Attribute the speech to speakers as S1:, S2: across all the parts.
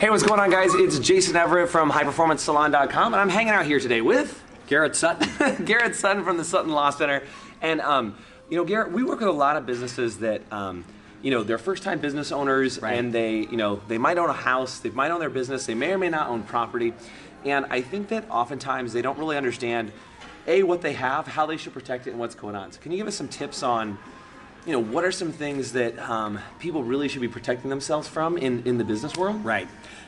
S1: Hey, what's going on, guys? It's Jason Everett from HighPerformanceSalon.com, and I'm hanging out here today with
S2: Garrett Sutton.
S1: Garrett Sutton from the Sutton Law Center. And, Garrett, we work with a lot of businesses that, they're first-time business owners,
S2: Right.
S1: and they might own a house, they might own their business, they may or may not own property. And I think that oftentimes they don't really understand, A, what they have, how they should protect it, and what's going on. So can you give us some tips on, what are some things that people really should be protecting themselves from in the business world?
S2: Right.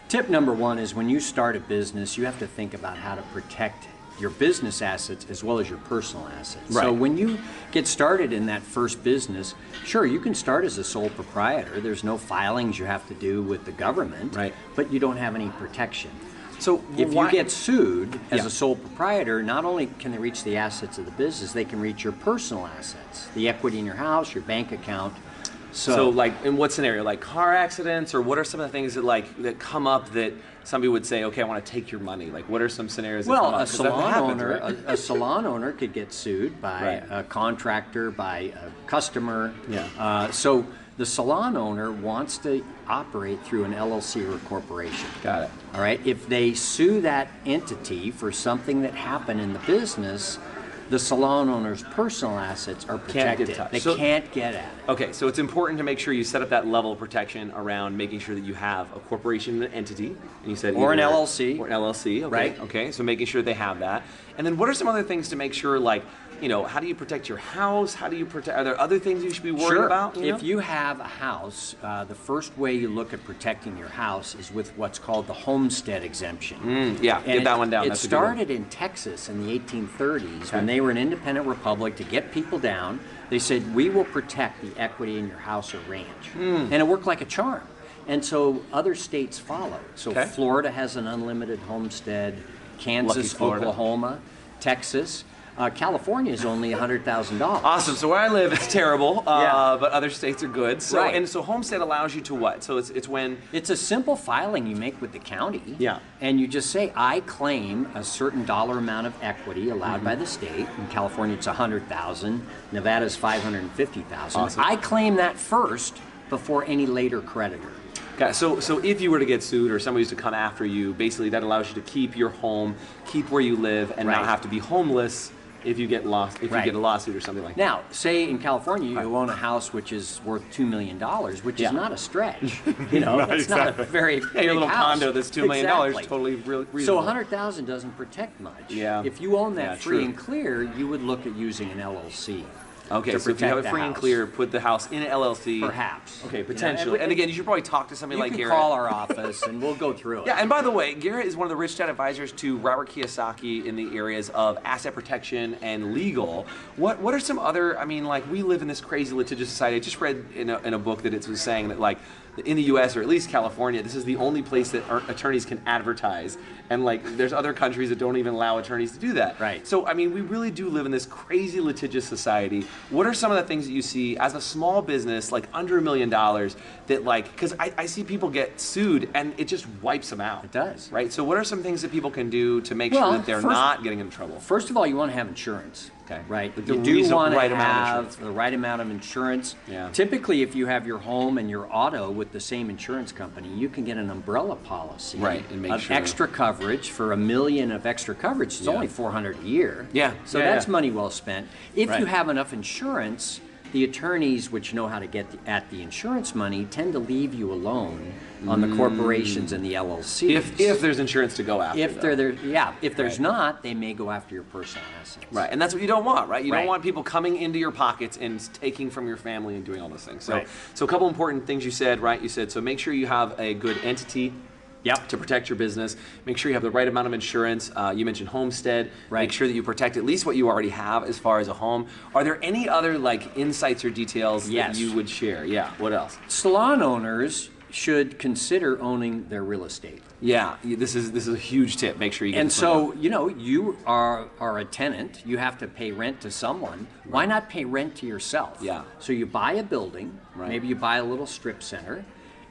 S2: Tip number one is when you start a business, you have to think about how to protect your business assets as well as your personal assets.
S1: Right.
S2: So when you get started in that first business, sure, you can start as a sole proprietor. There's no filings you have to do with the government,
S1: Right.
S2: but you don't have any protection.
S1: So
S2: If you get sued as
S1: Yeah.
S2: a sole proprietor, not only can they reach the assets of the business, they can reach your personal assets, the equity in your house, your bank account.
S1: So like, in what scenario? Like car accidents, or what are some of the things that come up that somebody would say, okay, I want to take your money? Like, what are some scenarios that come
S2: Well,
S1: up?
S2: a
S1: 'Cause that
S2: salon
S1: happens,
S2: owner,
S1: right?
S2: a salon owner could get sued by
S1: Right.
S2: a contractor, by a customer.
S1: Yeah.
S2: So the salon owner wants to operate through an LLC or a corporation.
S1: Got it.
S2: All right. If they sue that entity for something that happened in the business, the salon owner's personal assets are
S1: Can't get
S2: protected.
S1: touched.
S2: They
S1: So-
S2: can't get at it.
S1: Okay, so it's important to make sure you set up that level of protection around making sure that you have a corporation entity, and you said
S2: Or an
S1: either-
S2: LLC.
S1: Or an LLC, okay.
S2: Right.
S1: Okay, so making sure they have that. And then what are some other things to make sure, like, how do you protect your house? How do you protect, are there other things you should be worried
S2: Sure.
S1: about?
S2: If you have a house, the first way you look at protecting your house is with what's called the homestead exemption.
S1: Yeah,
S2: And
S1: get that one down.
S2: It
S1: That's a good one.
S2: started in Texas in the 1830s
S1: Okay.
S2: when they were an independent republic. To get people down, they said, we will protect the equity in your house or ranch. And it worked like a charm. And so other states followed. So
S1: Okay.
S2: Florida has an unlimited homestead, Kansas,
S1: Florida.
S2: Oklahoma, Texas. California is only $100,000.
S1: Awesome. So where I live, it's terrible,
S2: Yeah.
S1: but other states are good. So
S2: Right.
S1: and so homestead allows you to what? So it's when
S2: It's a simple filing you make with the county.
S1: Yeah.
S2: And you just say, I claim a certain dollar amount of equity allowed by the state. In California, it's $100,000. Nevada's $550,000.
S1: Awesome.
S2: I claim that first before any later creditor.
S1: Okay, so if you were to get sued or somebody was to come after you, basically that allows you to keep your home, keep where you live, and not
S2: Right.
S1: have to be homeless if you get lost, if
S2: Right.
S1: you get a lawsuit or something like that.
S2: Now, say in California you own a house which is worth $2 million, which
S1: Yeah.
S2: is not a stretch. That's not a very
S1: Yeah,
S2: big
S1: your little
S2: house.
S1: condo that's $2 million,
S2: Exactly.
S1: totally reasonable.
S2: So 100,000 doesn't protect much.
S1: Yeah.
S2: If you own that
S1: Yeah,
S2: free
S1: true.
S2: and clear, you would look at using an LLC.
S1: Okay,
S2: to
S1: so if you have
S2: protect
S1: it
S2: the
S1: free and
S2: house.
S1: clear, put the house in an LLC.
S2: Perhaps.
S1: Okay,
S2: You know,
S1: potentially. And again, you should probably talk to somebody
S2: you
S1: like
S2: can
S1: Garrett.
S2: call our office and we'll go through it.
S1: Yeah, and by the way, Garrett is one of the rich dad advisors to Robert Kiyosaki in the areas of asset protection and legal. What are some other, we live in this crazy litigious society. I just read in a book that it was saying that, like, in the US, or at least California, this is the only place that attorneys can advertise. And, like, there's other countries that don't even allow attorneys to do that.
S2: Right.
S1: So, we really do live in this crazy litigious society. What are some of the things that you see as a small business, like under $1 million, that, like, because I see people get sued and it just wipes them out.
S2: It does.
S1: Right? So what are some things that people can do to make
S2: Well,
S1: sure that they're
S2: first-
S1: not getting into trouble?
S2: First of all, you want to have insurance.
S1: Okay.
S2: Right.
S1: The
S2: You do
S1: reason-
S2: want to
S1: right amount of
S2: have
S1: insurance.
S2: the right amount of insurance.
S1: Yeah.
S2: Typically, if you have your home and your auto with the same insurance company, you can get an umbrella policy
S1: Right, and make
S2: of
S1: sure-
S2: extra coverage for $1 million of extra coverage. It's
S1: Yeah.
S2: only $400 a year.
S1: Yeah.
S2: So
S1: Yeah,
S2: that's
S1: yeah.
S2: money well spent. If
S1: Right.
S2: you have enough insurance, the attorneys, which know how to get at the insurance money, tend to leave you alone on the corporations and the LLCs.
S1: If there's insurance to go after.
S2: If
S1: though.
S2: they're there, yeah. If there's
S1: Right.
S2: not, they may go after your personal assets.
S1: Right, and that's what you don't want, right? You don't
S2: Right.
S1: want people coming into your pockets and taking from your family and doing all those things. So,
S2: Right.
S1: so a couple important things you said, right? You said, so make sure you have a good entity.
S2: Yep.
S1: To protect your business, make sure you have the right amount of insurance. You mentioned homestead.
S2: Right.
S1: Make sure that you protect at least what you already have as far as a home. Are there any other, like, insights or details
S2: Yes.
S1: that you would share? Yeah. What else?
S2: Salon owners should consider owning their real estate.
S1: Yeah. This is a huge tip. Make sure you get.
S2: And
S1: this one down.
S2: so, you are a tenant. You have to pay rent to someone. Why not pay rent to yourself?
S1: Yeah.
S2: So you buy a building.
S1: Right.
S2: Maybe you buy a little strip center.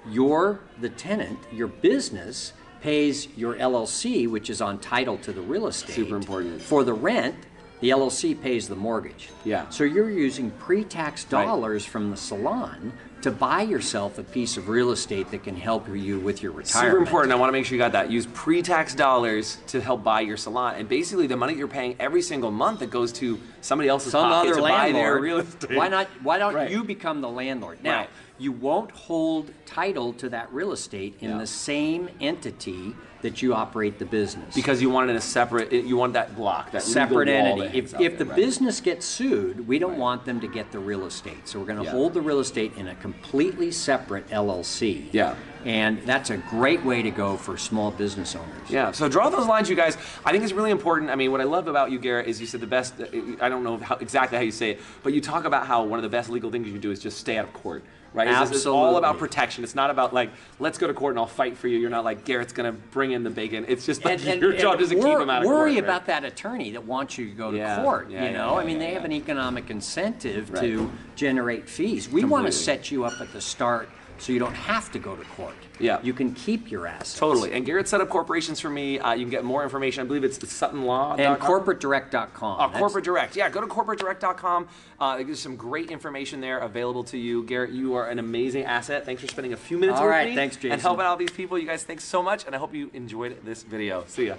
S2: You're the tenant. Your business pays your LLC, which is on title to the real estate.
S1: Super important.
S2: For the rent, the LLC pays the mortgage.
S1: Yeah.
S2: So you're using pre-tax
S1: Right.
S2: dollars from the salon to buy yourself a piece of real estate that can help you with your retirement.
S1: Super important. I want to make sure you got that. Use pre-tax dollars to help buy your salon, and basically the money you're paying every single month that goes to somebody else's pocket to buy their real estate.
S2: Why don't you become the landlord? Now, you won't hold title to that real estate in the same entity that you operate the business.
S1: Because you want it in a separate, you want that block, that
S2: separate
S1: legal
S2: entity. If the business gets sued, we don't want them to get the real estate. So we're going to hold the real estate in a completely separate LLC.
S1: Yeah.
S2: And that's a great way to go for small business owners.
S1: Yeah, so draw those lines, you guys. I think it's really important. I mean, what I love about you, Garrett, is you said the best, I don't know exactly how you say it, but you talk about how one of the best legal things you can do is just stay out of court. Right?
S2: Absolutely.
S1: It's all about protection. It's not about like, let's go to court and I'll fight for you. You're not like, Garrett's going to bring in the bacon. It's just like your job is to keep him out of court.
S2: Worry about that attorney that wants you to go to court. You know, I mean, they have an economic incentive to generate fees. We want to set you up at the start so you don't have to go to court.
S1: Yeah.
S2: You can keep your assets.
S1: Totally. And Garrett set up corporations for me. You can get more information. I believe it's SuttonLaw.com.
S2: And CorporateDirect.com.
S1: Corporate Direct. Yeah, go to CorporateDirect.com. There's some great information there available to you. Garrett, you are an amazing asset. Thanks for spending a few minutes with me.
S2: Thanks, Jason.
S1: And helping out these people. You guys, thanks so much. And I hope you enjoyed this video. See ya.